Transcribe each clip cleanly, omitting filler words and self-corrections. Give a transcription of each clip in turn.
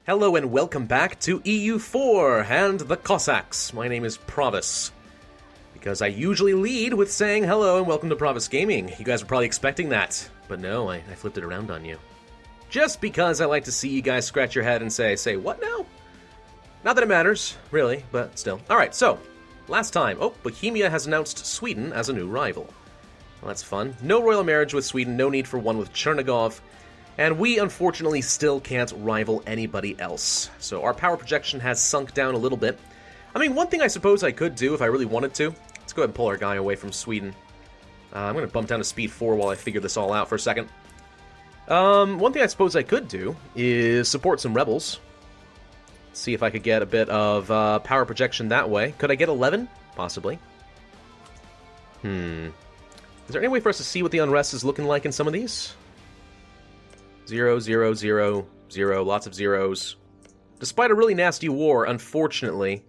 Hello and welcome back to EU4 and the Cossacks. My name is Pravus. Because I usually lead with saying hello and welcome to Pravus Gaming. You guys are probably expecting that, but no, I flipped it around on you. Just because I like to see you guys scratch your head and say what now? Not that it matters, really, but still. Alright, so, last time, Bohemia has announced Sweden as a new rival. Well, that's fun. No royal marriage with Sweden, no need for one with Chernigov. And we, unfortunately, still can't rival anybody else. So our power projection has sunk down a little bit. I mean, one thing I suppose I could do if I really wanted to. Let's go ahead and pull our guy away from Sweden. I'm going to bump down to speed 4 while I figure this all out for a second. One thing I suppose I could do is support some rebels. See if I could get a bit of power projection that way. Could I get 11? Possibly. Is there any way for us to see what the unrest is looking like in some of these? 0, 0, 0, 0, lots of zeros. Despite a really nasty war, unfortunately,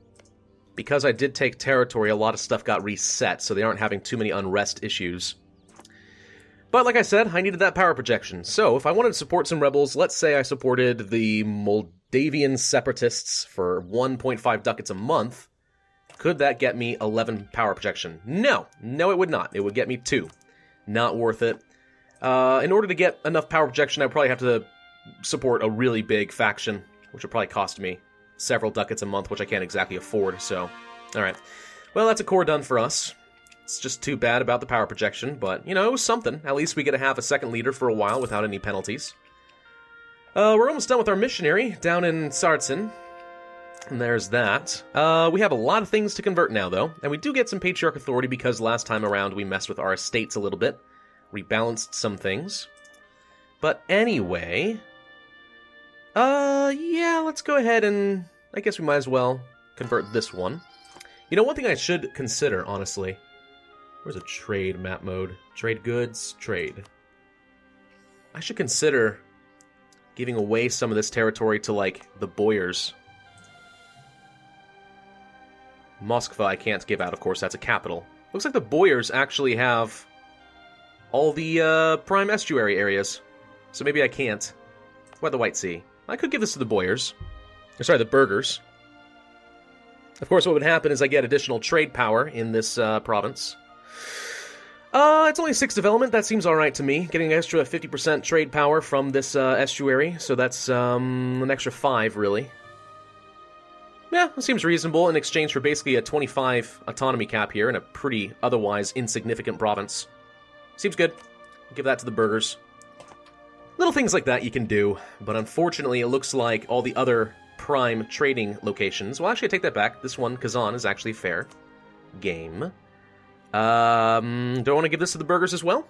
because I did take territory, a lot of stuff got reset, so they aren't having too many unrest issues. But like I said, I needed that power projection. So if I wanted to support some rebels, let's say I supported the Moldavian separatists for 1.5 ducats a month, could that get me 11 power projection? No. No, it would not. It would get me 2. Not worth it. In order to get enough power projection, I'd probably have to support a really big faction, which would probably cost me several ducats a month, which I can't exactly afford, so... Alright. Well, that's a core done for us. It's just too bad about the power projection, but, you know, it was something. At least we get to have a second leader for a while without any penalties. We're almost done with our missionary down in Sartsin. And there's that. We have a lot of things to convert now, though, and we do get some Patriarch authority because last time around we messed with our estates a little bit. Rebalanced some things. But anyway... yeah, let's go ahead and... I guess we might as well convert this one. You know, one thing I should consider, honestly... Where's a trade map mode? Trade goods, trade. I should consider giving away some of this territory to, like, the boyars. Muscovy I can't give out, of course, that's a capital. Looks like the boyars actually have... all the prime estuary areas. So maybe I can't. What the White Sea? I could give this to the boyars. Or, sorry, the burghers. Of course, what would happen is I get additional trade power in this province. It's only 6 development. That seems alright to me. Getting an extra 50% trade power from this estuary. So that's an extra 5, really. Yeah, that seems reasonable in exchange for basically a 25 autonomy cap here in a pretty otherwise insignificant province. Seems good. Give that to the burghers. Little things like that you can do, but unfortunately it looks like all the other prime trading locations... Well, actually, I take that back. This one, Kazan, is actually fair game. Do I want to give this to the burghers as well?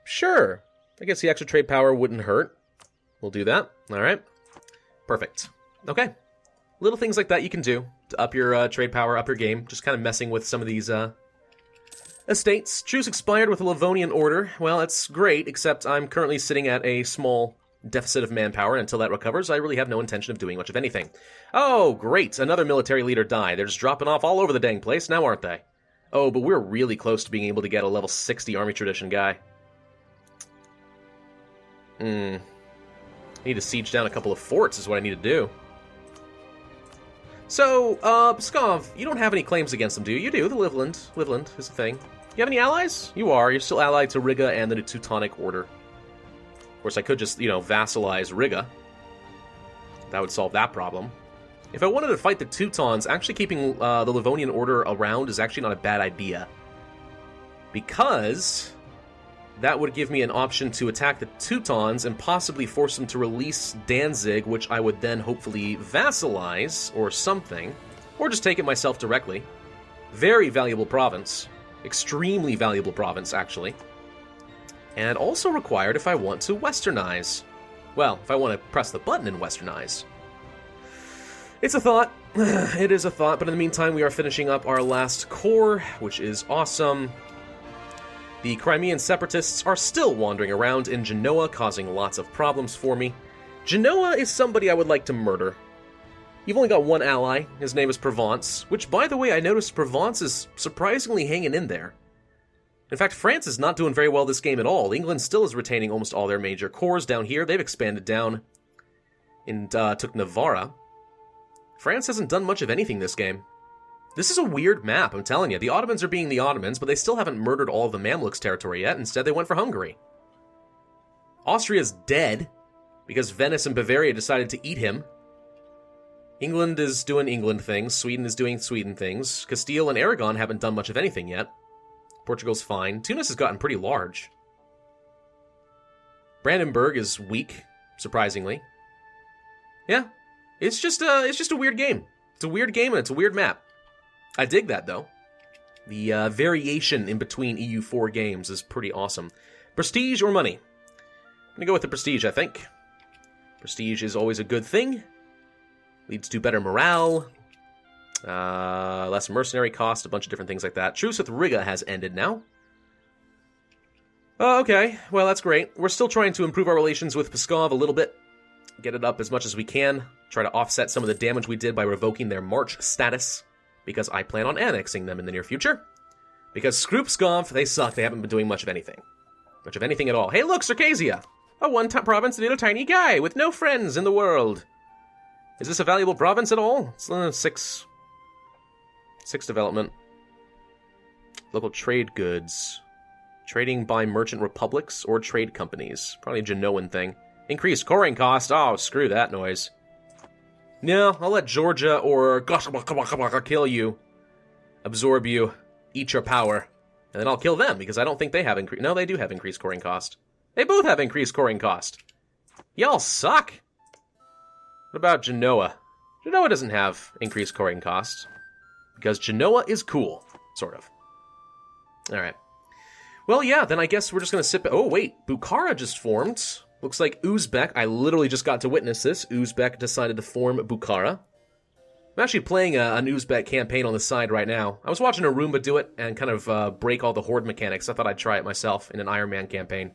Sure. I guess the extra trade power wouldn't hurt. We'll do that. Alright. Perfect. Okay. Little things like that you can do to up your trade power, up your game. Just kind of messing with some of these estates. Truce expired with the Livonian Order. Well, it's great, except I'm currently sitting at a small deficit of manpower. Until that recovers, I really have no intention of doing much of anything. Oh, great. Another military leader died. They're just dropping off all over the dang place now, aren't they? Oh, but we're really close to being able to get a level 60 army tradition guy. I need to siege down a couple of forts is what I need to do. So, Pskov, you don't have any claims against them, do you? You do, the Livland. Livland is a thing. You have any allies? You are. You're still allied to Riga and the Teutonic Order. Of course, I could just, you know, vassalize Riga. That would solve that problem. If I wanted to fight the Teutons, actually keeping the Livonian Order around is actually not a bad idea. Because... that would give me an option to attack the Teutons and possibly force them to release Danzig, which I would then hopefully vassalize or something. Or just take it myself directly. Very valuable province. Extremely valuable province, actually. And also required if I want to westernize. Well, if I want to press the button and westernize. It's a thought. It is a thought, but in the meantime we are finishing up our last core, which is awesome. The Crimean separatists are still wandering around in Genoa, causing lots of problems for me. Genoa is somebody I would like to murder. You've only got one ally. His name is Provence, which, by the way, I noticed Provence is surprisingly hanging in there. In fact, France is not doing very well this game at all. England still is retaining almost all their major cores down here. They've expanded down and took Navarra. France hasn't done much of anything this game. This is a weird map, I'm telling you. The Ottomans are being the Ottomans, but they still haven't murdered all of the Mamluks' territory yet. Instead, they went for Hungary. Austria's dead because Venice and Bavaria decided to eat him. England is doing England things. Sweden is doing Sweden things. Castile and Aragon haven't done much of anything yet. Portugal's fine. Tunis has gotten pretty large. Brandenburg is weak, surprisingly. Yeah, it's just a weird game. It's a weird game and it's a weird map. I dig that, though. The variation in between EU4 games is pretty awesome. Prestige or money? I'm gonna go with the prestige, I think. Prestige is always a good thing. Leads to better morale, less mercenary cost, a bunch of different things like that. Truce with Riga has ended now. Okay, well, that's great. We're still trying to improve our relations with Pskov a little bit. Get it up as much as we can. Try to offset some of the damage we did by revoking their March status. Because I plan on annexing them in the near future. Because screw Pskov, they suck. They haven't been doing much of anything. Much of anything at all. Hey, look, Circassia! A one-top province, little tiny guy with no friends in the world. Is this a valuable province at all? It's 6 development. Local trade goods. Trading by merchant republics or trade companies. Probably a Genoan thing. Increased coring cost. Oh, screw that noise. No, I'll let Georgia or kill you. Absorb you. Eat your power. And then I'll kill them, because I don't think they have increased... No, they do have increased coring cost. They both have increased coring cost. Y'all suck. What about Genoa? Genoa doesn't have increased coring cost. Because Genoa is cool. Sort of. Alright. Well, yeah, then I guess we're just going to sit... Oh, wait. Bukhara just formed. Looks like Uzbek. I literally just got to witness this. Uzbek decided to form Bukhara. I'm actually playing an Uzbek campaign on the side right now. I was watching Arumba do it and kind of break all the horde mechanics. I thought I'd try it myself in an Iron Man campaign.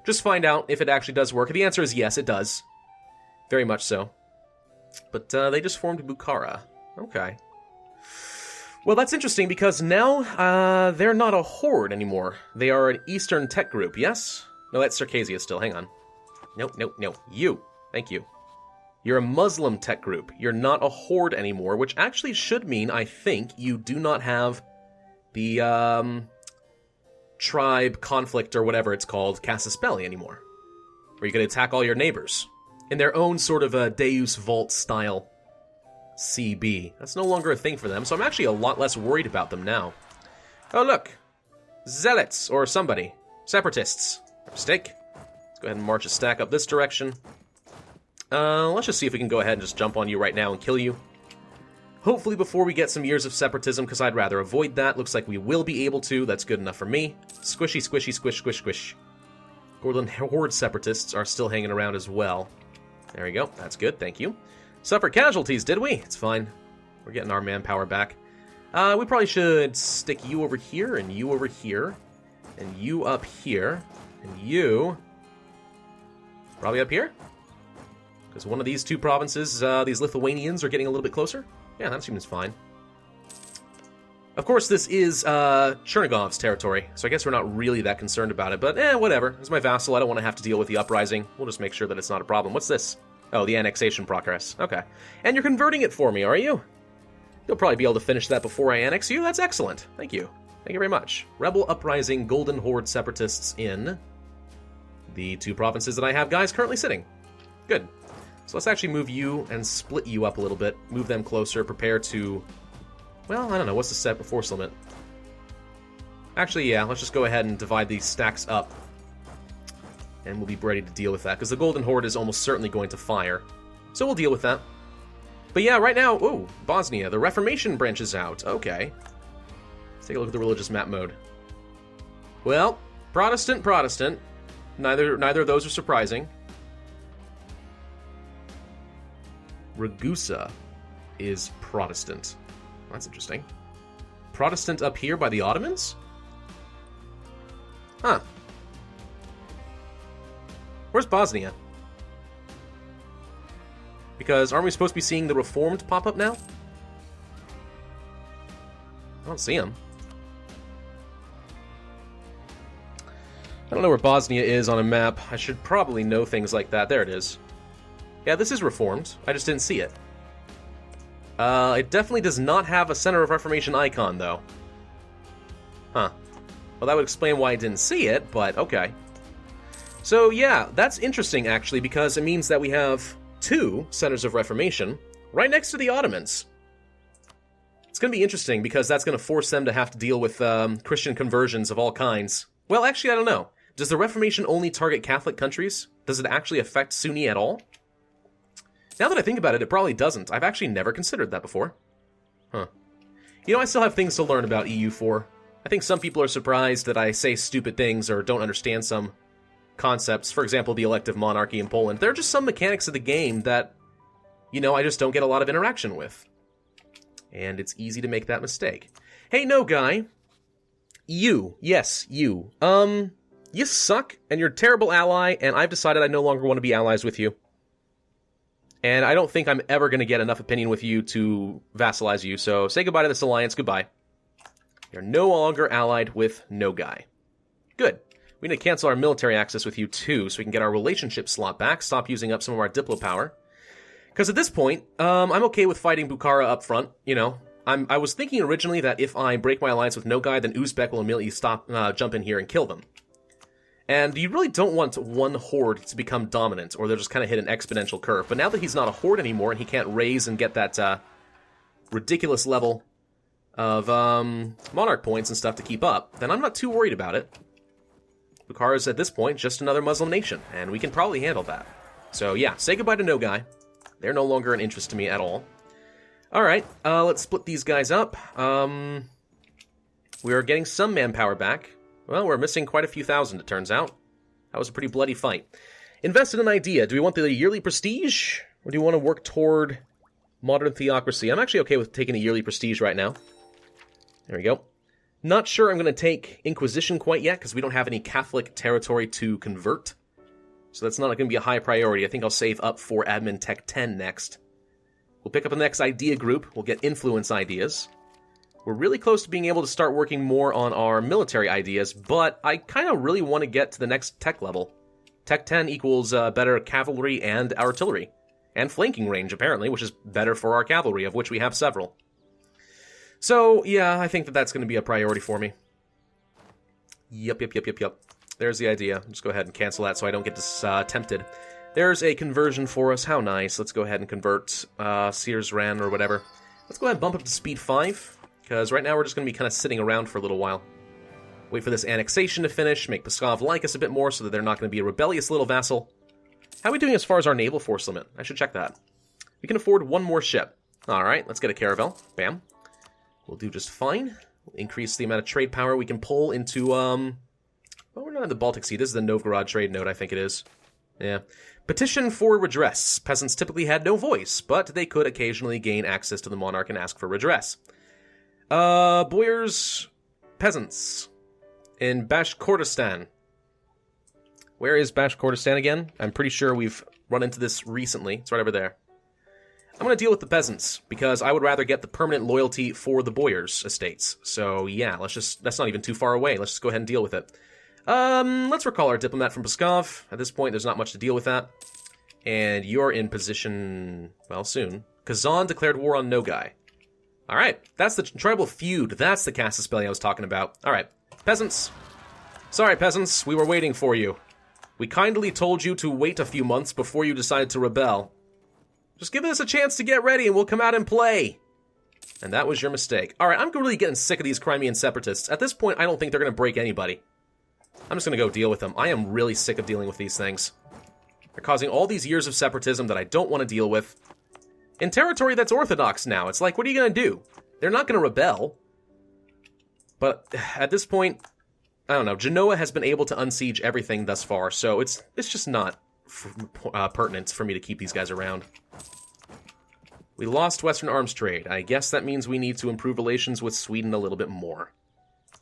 Just find out if it actually does work. The answer is yes, it does. Very much so. But they just formed Bukhara. Okay. Well, that's interesting because now they're not a horde anymore. They are an Eastern tech group, yes? No, that's Circassia still. Hang on. Nope, nope, no. You. Thank you. You're a Muslim tech group. You're not a horde anymore, which actually should mean, I think, you do not have the, tribe conflict or whatever it's called, Casus Belli anymore. Where you can attack all your neighbors. In their own sort of a Deus Vult style CB. That's no longer a thing for them, so I'm actually a lot less worried about them now. Oh, look. Zealots, or somebody. Separatists. Mistake. Let's go ahead and march a stack up this direction. Let's just see if we can go ahead and just jump on you right now and kill you. Hopefully before we get some years of separatism, because I'd rather avoid that. Looks like we will be able to. That's good enough for me. Squishy, squishy, squish, squish, squish. Gordon Horde separatists are still hanging around as well. There we go. That's good. Thank you. Suffered casualties, did we? It's fine. We're getting our manpower back. We probably should stick you over here, and you over here, and you up here, and you probably up here? Because one of these two provinces, these Lithuanians, are getting a little bit closer. Yeah, that seems fine. Of course, this is Chernigov's territory, so I guess we're not really that concerned about it, but whatever. As my vassal, I don't want to have to deal with the uprising. We'll just make sure that it's not a problem. What's this? Oh, the annexation progress. Okay. And you're converting it for me, are you? You'll probably be able to finish that before I annex you. That's excellent. Thank you. Thank you very much. Rebel uprising Golden Horde separatists in the two provinces that I have guys currently sitting. Good. So let's actually move you and split you up a little bit. Move them closer. Prepare to... Well, I don't know. What's the set force limit? Actually, yeah. Let's just go ahead and divide these stacks up. And we'll be ready to deal with that. Because the Golden Horde is almost certainly going to fire. So we'll deal with that. But yeah, right now... Ooh, Bosnia. The Reformation branches out. Okay. Let's take a look at the religious map mode. Well, Protestant, Protestant. Neither of those are surprising. Ragusa is Protestant. That's interesting. Protestant up here by the Ottomans? Huh. Where's Bosnia? Because aren't we supposed to be seeing the Reformed pop up now? I don't see them. I don't know where Bosnia is on a map. I should probably know things like that. There it is. Yeah, this is reformed. I just didn't see it. It definitely does not have a Center of Reformation icon, though. Huh. Well, that would explain why I didn't see it, but okay. So, yeah, that's interesting, actually, because it means that we have 2 Centers of Reformation right next to the Ottomans. It's going to be interesting, because that's going to force them to have to deal with Christian conversions of all kinds. Well, actually, I don't know. Does the Reformation only target Catholic countries? Does it actually affect Sunni at all? Now that I think about it, it probably doesn't. I've actually never considered that before. Huh. You know, I still have things to learn about EU4. I think some people are surprised that I say stupid things or don't understand some concepts. For example, the elective monarchy in Poland. There are just some mechanics of the game that, you know, I just don't get a lot of interaction with. And it's easy to make that mistake. Hey, no guy. You. Yes, you. You suck, and you're a terrible ally, and I've decided I no longer want to be allies with you. And I don't think I'm ever going to get enough opinion with you to vassalize you, so say goodbye to this alliance, goodbye. You're no longer allied with no guy. Good. We need to cancel our military access with you too, so we can get our relationship slot back, stop using up some of our Diplo power. Because at this point, I'm okay with fighting Bukhara up front, you know. I was thinking originally that if I break my alliance with no guy, then Uzbek will immediately jump in here and kill them. And you really don't want one horde to become dominant, or they'll just kind of hit an exponential curve. But now that he's not a horde anymore, and he can't raise and get that ridiculous level of monarch points and stuff to keep up, then I'm not too worried about it. Bukhara is, at this point, just another Muslim nation, and we can probably handle that. So yeah, say goodbye to no guy. They're no longer an interest to me at all. Alright, let's split these guys up. We are getting some manpower back. Well, we're missing quite a few thousand, it turns out. That was a pretty bloody fight. Invest in an idea. Do we want the yearly prestige? Or do we want to work toward modern theocracy? I'm actually okay with taking a yearly prestige right now. There we go. Not sure I'm going to take Inquisition quite yet, because we don't have any Catholic territory to convert. So that's not going to be a high priority. I think I'll save up for Admin Tech 10 next. We'll pick up the next idea group. We'll get influence ideas. We're really close to being able to start working more on our military ideas, but I kind of really want to get to the next tech level. Tech 10 equals better cavalry and artillery. And flanking range, apparently, which is better for our cavalry, of which we have several. So, yeah, I think that that's going to be a priority for me. Yep. There's the idea. Just go ahead and cancel that so I don't get tempted. There's a conversion for us. How nice. Let's go ahead and convert Sears Ran or whatever. Let's go ahead and bump up to speed 5. Because right now we're just going to be kind of sitting around for a little while. Wait for this annexation to finish, make Pskov like us a bit more so that they're not going to be a rebellious little vassal. How are we doing as far as our naval force limit? I should check that. We can afford 1 more ship. Alright, let's get a caravel. Bam. We'll do just fine. We'll increase the amount of trade power we can pull into, well, we're not in the Baltic Sea. This is the Novgorod trade node, I think it is. Yeah. Petition for redress. Peasants typically had no voice, but they could occasionally gain access to the monarch and ask for redress. Boyars, peasants in Bashkortostan. Where is Bashkortostan again? I'm pretty sure we've run into this recently. It's right over there. I'm going to deal with the peasants, because I would rather get the permanent loyalty for the boyars' estates. So, yeah, that's not even too far away. Let's just go ahead and deal with it. Let's recall our diplomat from Pskov. At this point, there's not much to deal with that. And you're in position, well, soon. Kazan declared war on Nogai. Alright, that's the tribal feud. That's the Casus Belli I was talking about. Alright, peasants. Sorry, peasants, we were waiting for you. We kindly told you to wait a few months before you decided to rebel. Just give us a chance to get ready and we'll come out and play. And that was your mistake. Alright, I'm really getting sick of these Crimean separatists. At this point, I don't think they're going to break anybody. I'm just going to go deal with them. I am really sick of dealing with these things. They're causing all these years of separatism that I don't want to deal with. In territory that's Orthodox now, it's like, what are you going to do? They're not going to rebel. But at this point, I don't know. Genoa has been able to unsiege everything thus far, so it's just not pertinent for me to keep these guys around. We lost Western arms trade. I guess that means we need to improve relations with Sweden a little bit more.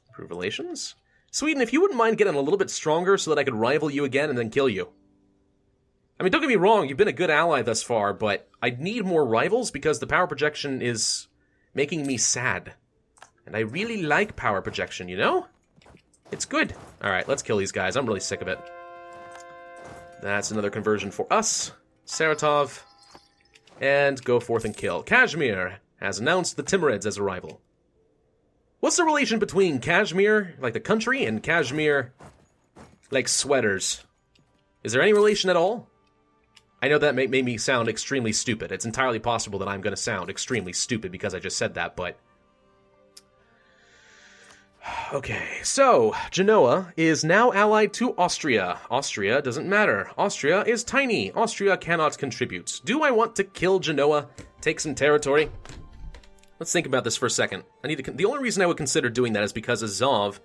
Improve relations? Sweden, if you wouldn't mind getting a little bit stronger so that I could rival you again and then kill you. I mean, don't get me wrong, you've been a good ally thus far, but I need more rivals because the power projection is making me sad. And I really like power projection, you know? It's good. Alright, let's kill these guys. I'm really sick of it. That's another conversion for us. Saratov. And go forth and kill. Kashmir has announced the Timurids as a rival. What's the relation between Kashmir, like the country, and Kashmir, like sweaters? Is there any relation at all? I know that made me sound extremely stupid. It's entirely possible that I'm going to sound extremely stupid because I just said that, but... Okay, so, Genoa is now allied to Austria. Austria doesn't matter. Austria is tiny. Austria cannot contribute. Do I want to kill Genoa? Take some territory? Let's think about this for a second. The only reason I would consider doing that is because Azov,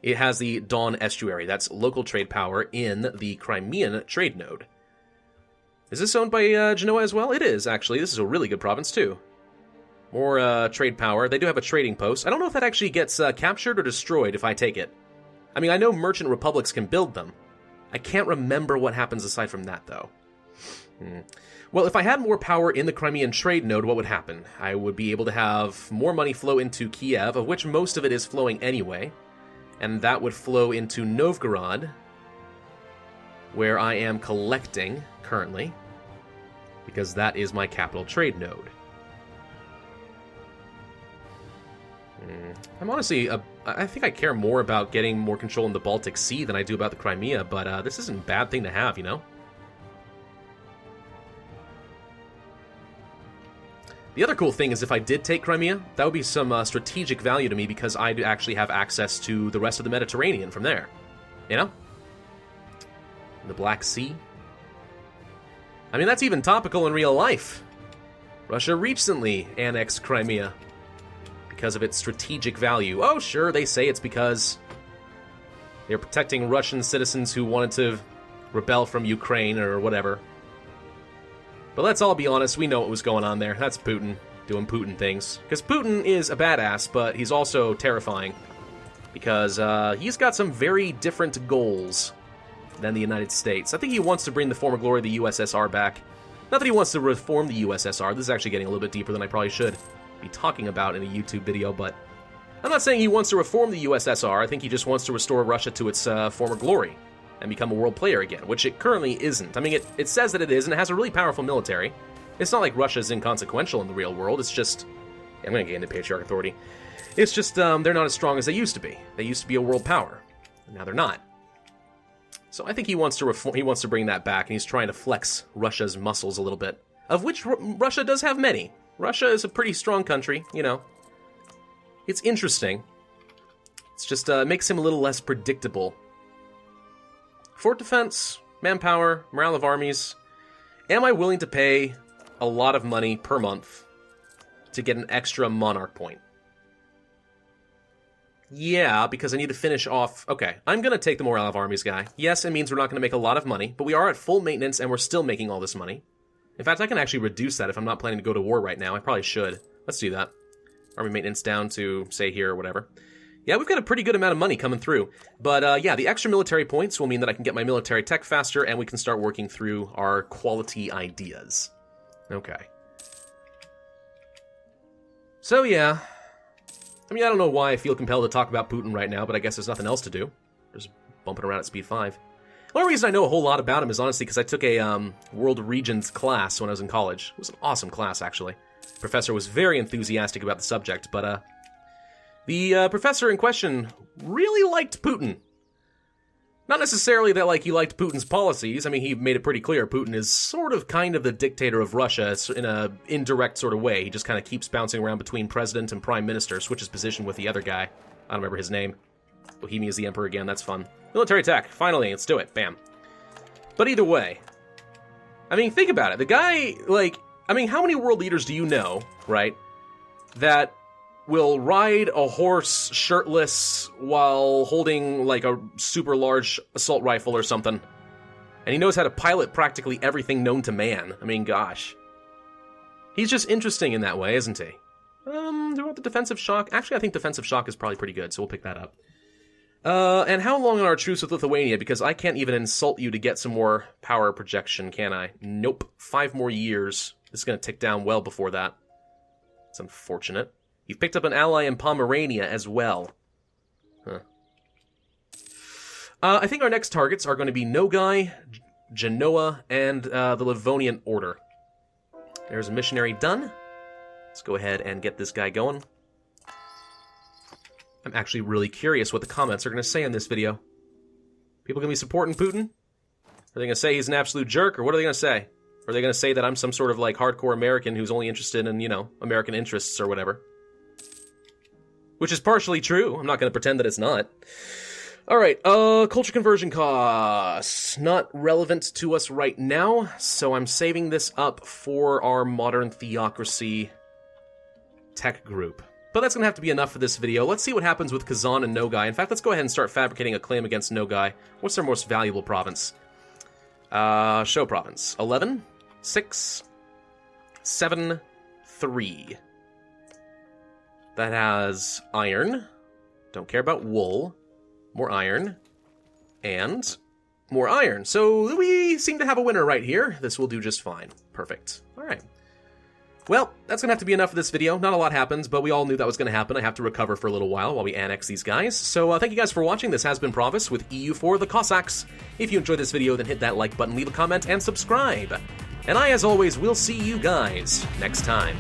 it has the Don Estuary. That's local trade power in the Crimean trade node. Is this owned by Genoa as well? It is, actually. This is a really good province, too. More trade power. They do have a trading post. I don't know if that actually gets captured or destroyed if I take it. I mean, I know merchant republics can build them. I can't remember what happens aside from that, though. Well, if I had more power in the Crimean trade node, what would happen? I would be able to have more money flow into Kiev, of which most of it is flowing anyway. And that would flow into Novgorod, where I am collecting currently, because that is my capital trade node. I'm honestly, I think I care more about getting more control in the Baltic Sea than I do about the Crimea, but this isn't a bad thing to have, you know? The other cool thing is if I did take Crimea, that would be some strategic value to me because I'd actually have access to the rest of the Mediterranean from there. You know? The Black Sea. I mean, that's even topical in real life. Russia recently annexed Crimea because of its strategic value. Oh, sure, they say it's because they're protecting Russian citizens who wanted to rebel from Ukraine or whatever. But let's all be honest, we know what was going on there. That's Putin doing Putin things. Because Putin is a badass, but he's also terrifying. Because he's got some very different goals than the United States. I think he wants to bring the former glory of the USSR back. Not that he wants to reform the USSR. This is actually getting a little bit deeper than I probably should be talking about in a YouTube video, but I'm not saying he wants to reform the USSR. I think he just wants to restore Russia to its former glory and become a world player again, which it currently isn't. I mean, it says that it is, and it has a really powerful military. It's not like Russia's inconsequential in the real world. It's just... I'm going to get into Patriarch Authority. It's just they're not as strong as they used to be. They used to be a world power. And now they're not. So I think he wants to he wants to bring that back, and he's trying to flex Russia's muscles a little bit, of which Russia does have many. Russia is a pretty strong country, you know. It's interesting. It's just makes him a little less predictable. Fort defense, manpower, morale of armies. Am I willing to pay a lot of money per month to get an extra monarch point? Yeah, because I need to finish off... Okay, I'm going to take the morale of armies guy. Yes, it means we're not going to make a lot of money, but we are at full maintenance and we're still making all this money. In fact, I can actually reduce that if I'm not planning to go to war right now. I probably should. Let's do that. Army maintenance down to, say, here or whatever. Yeah, we've got a pretty good amount of money coming through. But, yeah, the extra military points will mean that I can get my military tech faster, and we can start working through our quality ideas. Okay. So, yeah. I mean, I don't know why I feel compelled to talk about Putin right now, but I guess there's nothing else to do. Just bumping around at speed 5. The only reason I know a whole lot about him is honestly because I took a World Regions class when I was in college. It was an awesome class, actually. The professor was very enthusiastic about the subject, but, the professor in question really liked Putin. Not necessarily that, like, he liked Putin's policies. I mean, he made it pretty clear Putin is sort of kind of the dictator of Russia in a indirect sort of way. He just kind of keeps bouncing around between president and prime minister, switches position with the other guy. I don't remember his name. Bohemia is the emperor again, that's fun. Military tech, finally, let's do it, bam. But either way, I mean, think about it. The guy, like, I mean, how many world leaders do you know, right, that will ride a horse shirtless while holding, like, a super large assault rifle or something? And he knows how to pilot practically everything known to man. I mean, gosh. He's just interesting in that way, isn't he? Do you want the defensive shock? Actually, I think defensive shock is probably pretty good, so we'll pick that up. And how long are our truce with Lithuania? Because I can't even insult you to get some more power projection, can I? Nope. 5 more years. This is going to tick down well before that. It's unfortunate. You've picked up an ally in Pomerania as well. Huh. I think our next targets are going to be Nogai, Genoa, and the Livonian Order. There's a missionary done. Let's go ahead and get this guy going. I'm actually really curious what the comments are going to say in this video. People going to be supporting Putin? Are they going to say he's an absolute jerk, or what are they going to say? Or are they going to say that I'm some sort of, like, hardcore American who's only interested in, you know, American interests or whatever? Which is partially true. I'm not going to pretend that it's not. Alright, culture conversion costs. Not relevant to us right now, so I'm saving this up for our modern theocracy tech group. But that's going to have to be enough for this video. Let's see what happens with Kazan and Nogai. In fact, let's go ahead and start fabricating a claim against Nogai. What's their most valuable province? Show province. 11, 6, 7, 3. That has iron. Don't care about wool. More iron. And more iron. So we seem to have a winner right here. This will do just fine. Perfect. All right. Well, that's going to have to be enough for this video. Not a lot happens, but we all knew that was going to happen. I have to recover for a little while we annex these guys. So thank you guys for watching. This has been Pravus with EU for the Cossacks. If you enjoyed this video, then hit that like button, leave a comment, and subscribe. And I, as always, will see you guys next time.